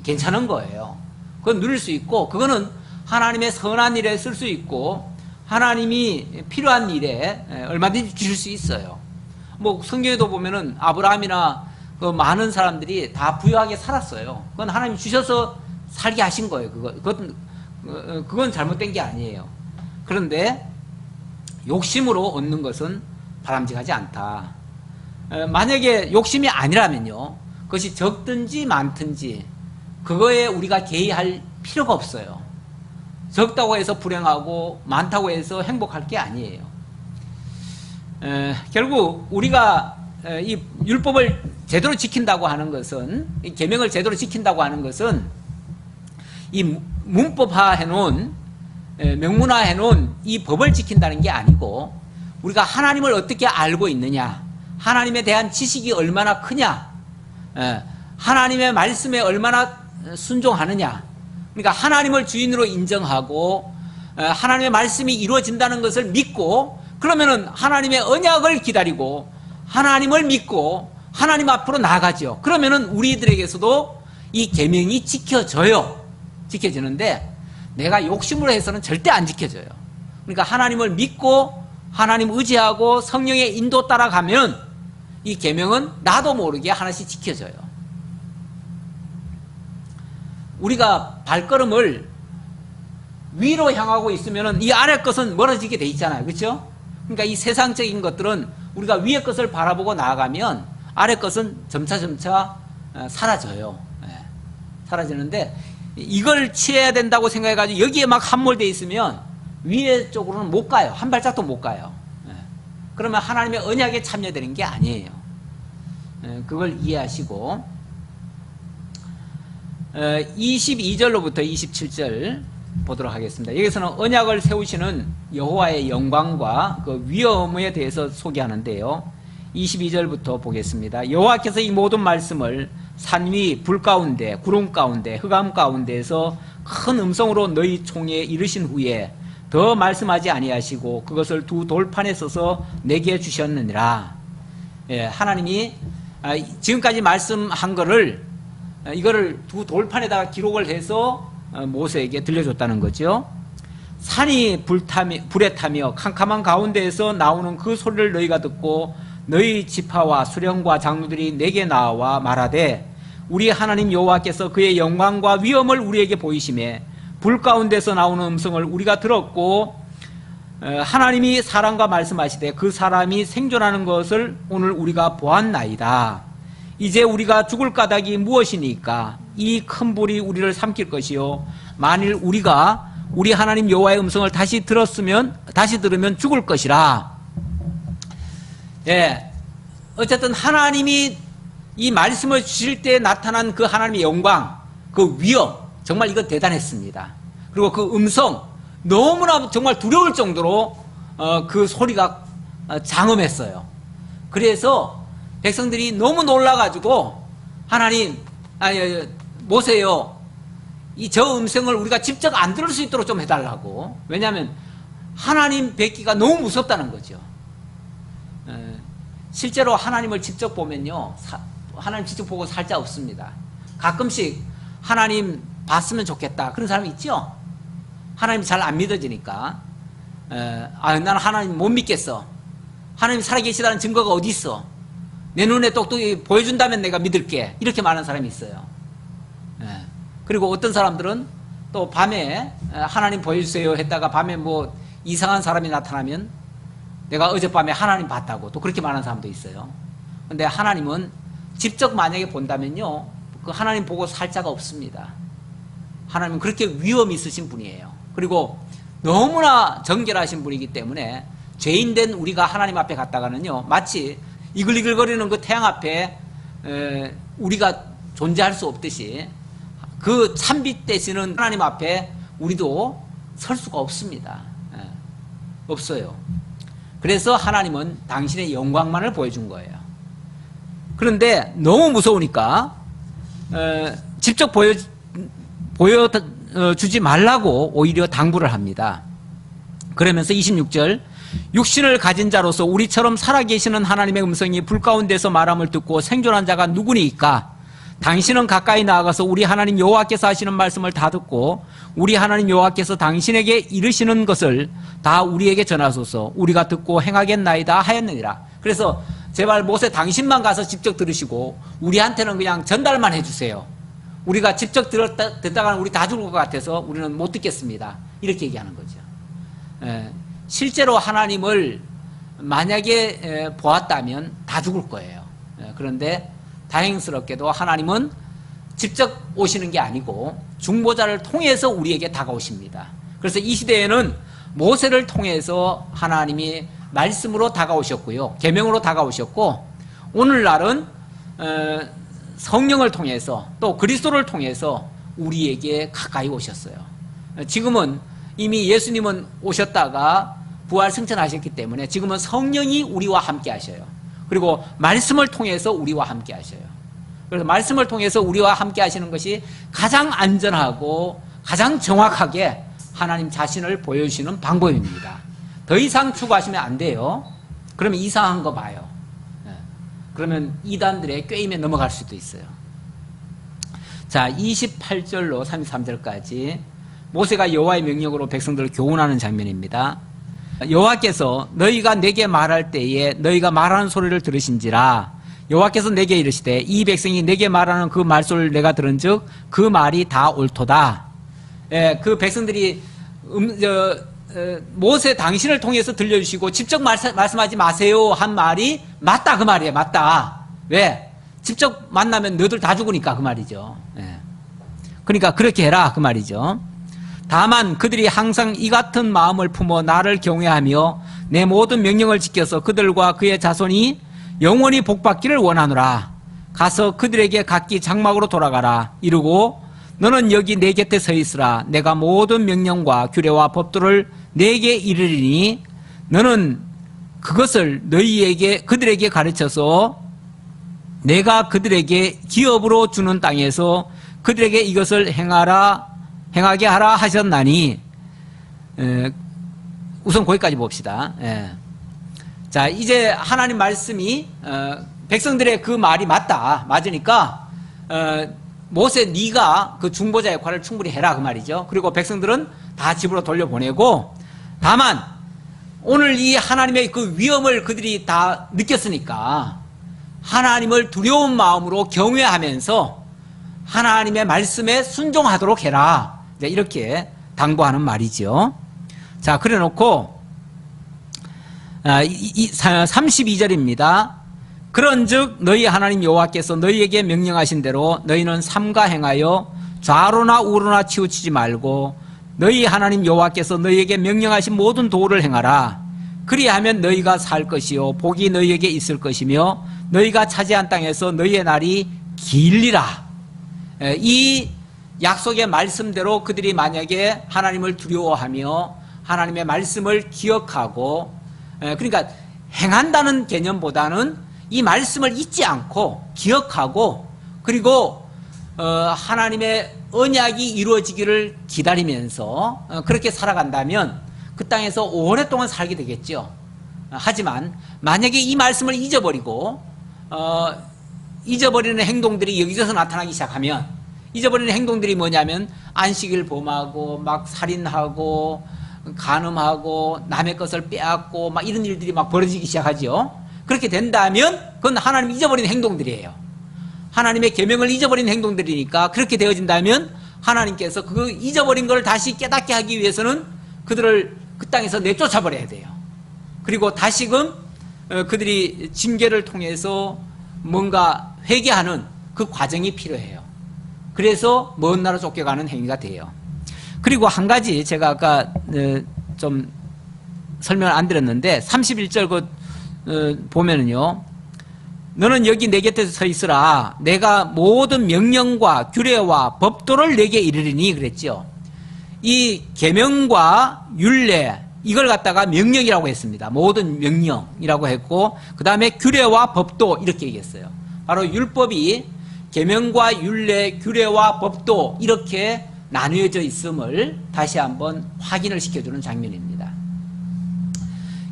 괜찮은 거예요. 그건 누릴 수 있고 그거는 하나님의 선한 일에 쓸 수 있고 하나님이 필요한 일에 얼마든지 주실 수 있어요. 뭐 성경에도 보면은 아브라함이나 그 많은 사람들이 다 부유하게 살았어요. 그건 하나님 주셔서 살게 하신 거예요. 그건 잘못된 게 아니에요. 그런데 욕심으로 얻는 것은 바람직하지 않다. 만약에 욕심이 아니라면요, 그것이 적든지 많든지 그거에 우리가 개의할 필요가 없어요. 적다고 해서 불행하고 많다고 해서 행복할 게 아니에요. 결국 우리가 이 율법을 제대로 지킨다고 하는 것은, 이 계명을 제대로 지킨다고 하는 것은 이 문법화해 놓은, 명문화해 놓은 이 법을 지킨다는 게 아니고 우리가 하나님을 어떻게 알고 있느냐, 하나님에 대한 지식이 얼마나 크냐, 하나님의 말씀에 얼마나 순종하느냐. 그러니까 하나님을 주인으로 인정하고 하나님의 말씀이 이루어진다는 것을 믿고, 그러면은 하나님의 언약을 기다리고 하나님을 믿고 하나님 앞으로 나아가죠. 그러면은 우리들에게서도 이 계명이 지켜져요. 지켜지는데 내가 욕심으로 해서는 절대 안 지켜져요. 그러니까 하나님을 믿고 하나님 의지하고 성령의 인도 따라가면 이 계명은 나도 모르게 하나씩 지켜져요. 우리가 발걸음을 위로 향하고 있으면 이 아래 것은 멀어지게 돼 있잖아요. 그렇죠? 그러니까 이 세상적인 것들은 우리가 위의 것을 바라보고 나아가면 아래 것은 점차 사라져요. 사라지는데 이걸 취해야 된다고 생각해가지고 여기에 막 함몰되어 있으면 위에 쪽으로는 못 가요. 한 발짝도 못 가요. 그러면 하나님의 언약에 참여되는 게 아니에요. 그걸 이해하시고 22절로부터 27절 보도록 하겠습니다. 여기서는 언약을 세우시는 여호와의 영광과 그 위엄에 대해서 소개하는데요. 22절부터 보겠습니다. 여호와께서 이 모든 말씀을 산 위 불 가운데 구름 가운데 흑암 가운데에서 큰 음성으로 너희 총에 이르신 후에 더 말씀하지 아니하시고 그것을 두 돌판에 써서 내게 주셨느니라. 하나님이 지금까지 말씀한 거를 이거를 두 돌판에다가 기록을 해서 모세에게 들려줬다는 거죠. 산이 불에 타며 캄캄한 가운데에서 나오는 그 소리를 너희가 듣고 너희 지파와 수령과 장로들이 내게 나와 말하되 우리 하나님 여호와께서 그의 영광과 위엄을 우리에게 보이시매 불 가운데서 나오는 음성을 우리가 들었고 하나님이 사람과 말씀하시되 그 사람이 생존하는 것을 오늘 우리가 보았나이다. 이제 우리가 죽을 까닭이 무엇이니까 이 큰 불이 우리를 삼킬 것이요 만일 우리가 우리 하나님 여호와의 음성을 다시 들으면 죽을 것이라. 어쨌든 하나님이 이 말씀을 주실 때 나타난 그 하나님의 영광, 그 위엄, 정말 이거 대단했습니다. 그리고 그 음성, 너무나 정말 두려울 정도로 그 소리가 장엄했어요. 그래서 백성들이 너무 놀라가지고 하나님, 모세요, 저 음성을 우리가 직접 안 들을 수 있도록 좀 해달라고. 왜냐하면 하나님 뵙기가 너무 무섭다는 거죠. 실제로 하나님을 직접 보면요, 하나님 직접 보고 살 자 없습니다. 가끔씩 하나님 봤으면 좋겠다 그런 사람이 있죠. 하나님이 잘 안 믿어지니까 나는 하나님 못 믿겠어. 하나님 살아계시다는 증거가 어디 있어? 내 눈에 똑똑히 보여준다면 내가 믿을게. 이렇게 말하는 사람이 있어요. 그리고 어떤 사람들은 또 밤에 하나님 보여주세요 했다가 밤에 뭐 이상한 사람이 나타나면 내가 어젯밤에 하나님 봤다고 또 그렇게 말하는 사람도 있어요. 근데 하나님은 직접 만약에 본다면요, 그 하나님 보고 살 자가 없습니다. 하나님은 그렇게 위엄이 있으신 분이에요. 그리고 너무나 정결하신 분이기 때문에 죄인된 우리가 하나님 앞에 갔다가는요, 마치 이글이글거리는 그 태양 앞에 우리가 존재할 수 없듯이 그 찬빛 되시는 하나님 앞에 우리도 설 수가 없습니다. 없어요. 그래서 하나님은 당신의 영광만을 보여준 거예요. 그런데 너무 무서우니까 직접 보여주지 말라고 오히려 당부를 합니다. 그러면서 26절, 육신을 가진 자로서 우리처럼 살아계시는 하나님의 음성이 불 가운데서 말함을 듣고 생존한 자가 누구니까? 당신은 가까이 나아가서 우리 하나님 여호와께서 하시는 말씀을 다 듣고 우리 하나님 여호와께서 당신에게 이르시는 것을 다 우리에게 전하소서. 우리가 듣고 행하겠나이다 하였느니라. 그래서 제발 모세 당신만 가서 직접 들으시고 우리한테는 그냥 전달만 해주세요. 우리가 직접 듣다가는 우리 다 죽을 것 같아서 우리는 못 듣겠습니다. 이렇게 얘기하는 거죠. 실제로 하나님을 만약에 보았다면 다 죽을 거예요. 그런데 다행스럽게도 하나님은 직접 오시는 게 아니고 중보자를 통해서 우리에게 다가오십니다. 그래서 이 시대에는 모세를 통해서 하나님이 말씀으로 다가오셨고요, 계명으로 다가오셨고, 오늘날은 성령을 통해서 또 그리스도를 통해서 우리에게 가까이 오셨어요. 지금은 이미 예수님은 오셨다가 부활 승천하셨기 때문에 지금은 성령이 우리와 함께 하셔요. 그리고 말씀을 통해서 우리와 함께 하셔요. 그래서 말씀을 통해서 우리와 함께 하시는 것이 가장 안전하고 가장 정확하게 하나님 자신을 보여주시는 방법입니다. 더 이상 추구하시면 안 돼요. 그러면 이상한 거 봐요. 그러면 이단들의 꾀임에 넘어갈 수도 있어요. 자, 28절로 33절까지 모세가 여호와의 명령으로 백성들을 교훈하는 장면입니다. 여호와께서 너희가 내게 말할 때에 너희가 말하는 소리를 들으신지라. 여호와께서 내게 이르시되 이 백성이 내게 말하는 그 말소리를 내가 들은즉 그 말이 다 옳도다. 그 백성들이 모세 당신을 통해서 들려주시고 직접 말씀하지 마세요 한 말이 맞다 그 말이에요. 맞다. 왜? 직접 만나면 너희들 다 죽으니까 그 말이죠. 그러니까 그렇게 해라 그 말이죠. 다만 그들이 항상 이 같은 마음을 품어 나를 경외하며 내 모든 명령을 지켜서 그들과 그의 자손이 영원히 복받기를 원하노라. 가서 그들에게 각기 장막으로 돌아가라. 이르고 너는 여기 내 곁에 서 있으라. 내가 모든 명령과 규례와 법도를 내게 이르리니 너는 그것을 그들에게 가르쳐서 내가 그들에게 기업으로 주는 땅에서 그들에게 이것을 행하게 하라 하셨나니. 우선 거기까지 봅시다. 자, 이제 하나님 말씀이 백성들의 그 말이 맞으니까 모세 네가 그 중보자 역할을 충분히 해라 그 말이죠. 그리고 백성들은 다 집으로 돌려보내고, 다만 오늘 이 하나님의 그 위엄을 그들이 다 느꼈으니까 하나님을 두려운 마음으로 경외하면서 하나님의 말씀에 순종하도록 해라. 이렇게 당부하는 말이죠. 자, 그래 놓고 32절입니다. 그런즉 너희 하나님 여호와께서 너희에게 명령하신 대로 너희는 삼가 행하여 좌로나 우로나 치우치지 말고 너희 하나님 여호와께서 너희에게 명령하신 모든 도를 행하라. 그리하면 너희가 살 것이요 복이 너희에게 있을 것이며 너희가 차지한 땅에서 너희의 날이 길리라. 이 약속의 말씀대로 그들이 만약에 하나님을 두려워하며 하나님의 말씀을 기억하고, 그러니까 행한다는 개념보다는 이 말씀을 잊지 않고 기억하고, 그리고 하나님의 언약이 이루어지기를 기다리면서 그렇게 살아간다면 그 땅에서 오랫동안 살게 되겠죠. 하지만 만약에 이 말씀을 잊어버리고 잊어버리는 행동들이 여기저기서 나타나기 시작하면, 잊어버리는 행동들이 뭐냐면 안식일 범하고 막 살인하고 간음하고 남의 것을 빼앗고 막 이런 일들이 막 벌어지기 시작하죠. 그렇게 된다면 그건 하나님 잊어버린 행동들이에요. 하나님의 계명을 잊어버린 행동들이니까, 그렇게 되어진다면 하나님께서 그 잊어버린 걸 다시 깨닫게 하기 위해서는 그들을 그 땅에서 내쫓아버려야 돼요. 그리고 다시금 그들이 징계를 통해서 뭔가 회개하는 그 과정이 필요해요. 그래서 먼 나라 쫓겨가는 행위가 돼요. 그리고 한 가지 제가 아까 좀 설명을 안 드렸는데 31절 보면은요, 너는 여기 내 곁에 서 있으라. 내가 모든 명령과 규례와 법도를 내게 이르리니 그랬죠. 이 계명과 율례, 이걸 갖다가 명령이라고 했습니다. 모든 명령이라고 했고, 그 다음에 규례와 법도 이렇게 얘기했어요. 바로 율법이 계명과 율례, 규례와 법도 이렇게 나누어져 있음을 다시 한번 확인을 시켜주는 장면입니다.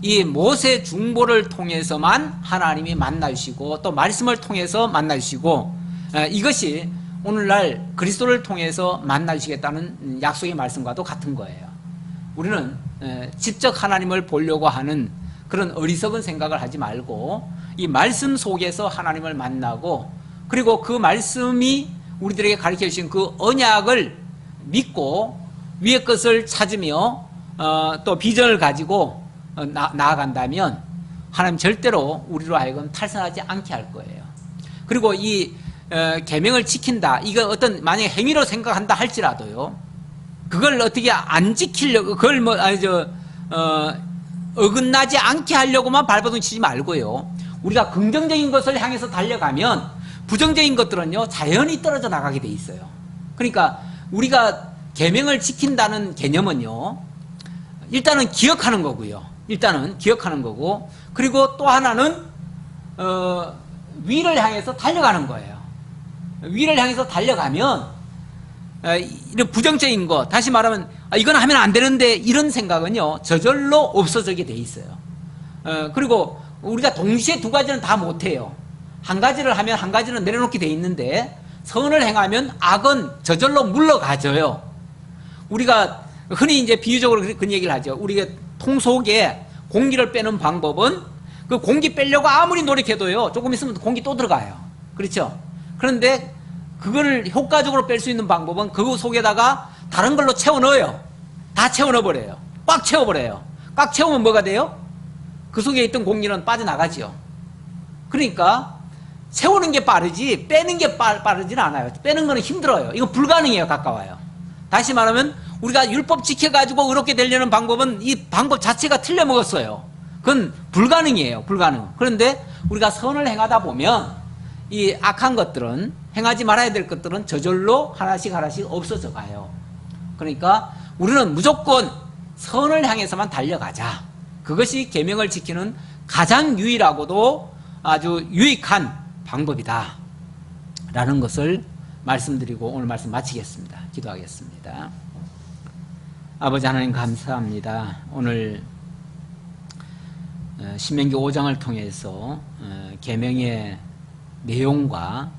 이 모세 중보를 통해서만 하나님이 만나주시고 또 말씀을 통해서 만나주시고, 이것이 오늘날 그리스도를 통해서 만나주시겠다는 약속의 말씀과도 같은 거예요. 우리는 직접 하나님을 보려고 하는 그런 어리석은 생각을 하지 말고 이 말씀 속에서 하나님을 만나고, 그리고 그 말씀이 우리들에게 가르쳐 주신 그 언약을 믿고 위의 것을 찾으며 또 비전을 가지고 나아간다면 하나님 절대로 우리로 하여금 탈선하지 않게 할 거예요. 그리고 이 계명을 지킨다, 이거 어떤 만약에 행위로 생각한다 할지라도요, 그걸 어떻게 안 지키려고, 그걸 어긋나지 않게 하려고만 발버둥 치지 말고요, 우리가 긍정적인 것을 향해서 달려가면 부정적인 것들은요 자연히 떨어져 나가게 돼 있어요. 그러니까 우리가 계명을 지킨다는 개념은요, 일단은 기억하는 거고요. 일단은 기억하는 거고, 그리고 또 하나는 위를 향해서 달려가는 거예요. 위를 향해서 달려가면 이런 부정적인 거, 다시 말하면 이건 하면 안 되는데 이런 생각은요 저절로 없어지게 돼 있어요. 그리고 우리가 동시에 두 가지는 다 못해요. 한 가지를 하면 한 가지는 내려놓게 돼 있는데, 선을 행하면 악은 저절로 물러가져요. 우리가 흔히 이제 비유적으로 그런 얘기를 하죠. 우리가 통 속에 공기를 빼는 방법은 그 공기 빼려고 아무리 노력해도요, 조금 있으면 공기 또 들어가요. 그렇죠? 그런데 그걸 효과적으로 뺄 수 있는 방법은 그 속에다가 다른 걸로 채워 넣어요. 다 채워 넣어버려요. 꽉 채워버려요. 꽉 채우면 뭐가 돼요? 그 속에 있던 공기는 빠져나가지요. 그러니까 채우는 게 빠르지 빼는 게 빠르지는 않아요. 빼는 거는 힘들어요. 이거 불가능해요. 가까워요. 다시 말하면 우리가 율법 지켜가지고 의롭게 되려는 방법은 이 방법 자체가 틀려먹었어요. 그건 불가능이에요. 불가능. 그런데 우리가 선을 행하다 보면 이 악한 것들은, 행하지 말아야 될 것들은 저절로 하나씩 하나씩 없어져 가요. 그러니까 우리는 무조건 선을 향해서만 달려가자. 그것이 계명을 지키는 가장 유일하고도 아주 유익한 방법이다 라는 것을 말씀드리고 오늘 말씀 마치겠습니다. 기도하겠습니다. 아버지 하나님 감사합니다. 오늘 신명기 5장을 통해서 계명의 내용과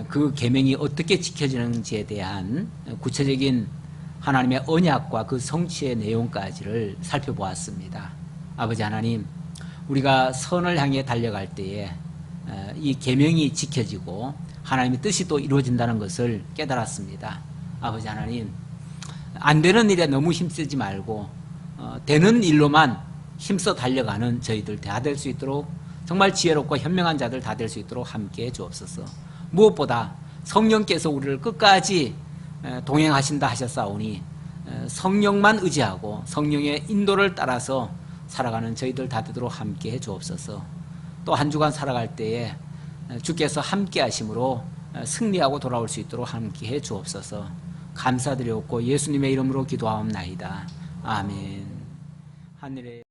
그 계명이 어떻게 지켜지는지에 대한 구체적인 하나님의 언약과 그 성취의 내용까지를 살펴보았습니다. 아버지 하나님, 우리가 선을 향해 달려갈 때에 이 계명이 지켜지고 하나님의 뜻이 또 이루어진다는 것을 깨달았습니다. 아버지 하나님, 안 되는 일에 너무 힘쓰지 말고 되는 일로만 힘써 달려가는 저희들 다 될 수 있도록, 정말 지혜롭고 현명한 자들 다 될 수 있도록 함께해 주옵소서. 무엇보다 성령께서 우리를 끝까지 동행하신다 하셨사오니 성령만 의지하고 성령의 인도를 따라서 살아가는 저희들 다 되도록 함께해 주옵소서. 또 한 주간 살아갈 때에 주께서 함께 하심으로 승리하고 돌아올 수 있도록 함께해 주옵소서. 감사드렸고 예수님의 이름으로 기도하옵나이다. 아멘. 하늘에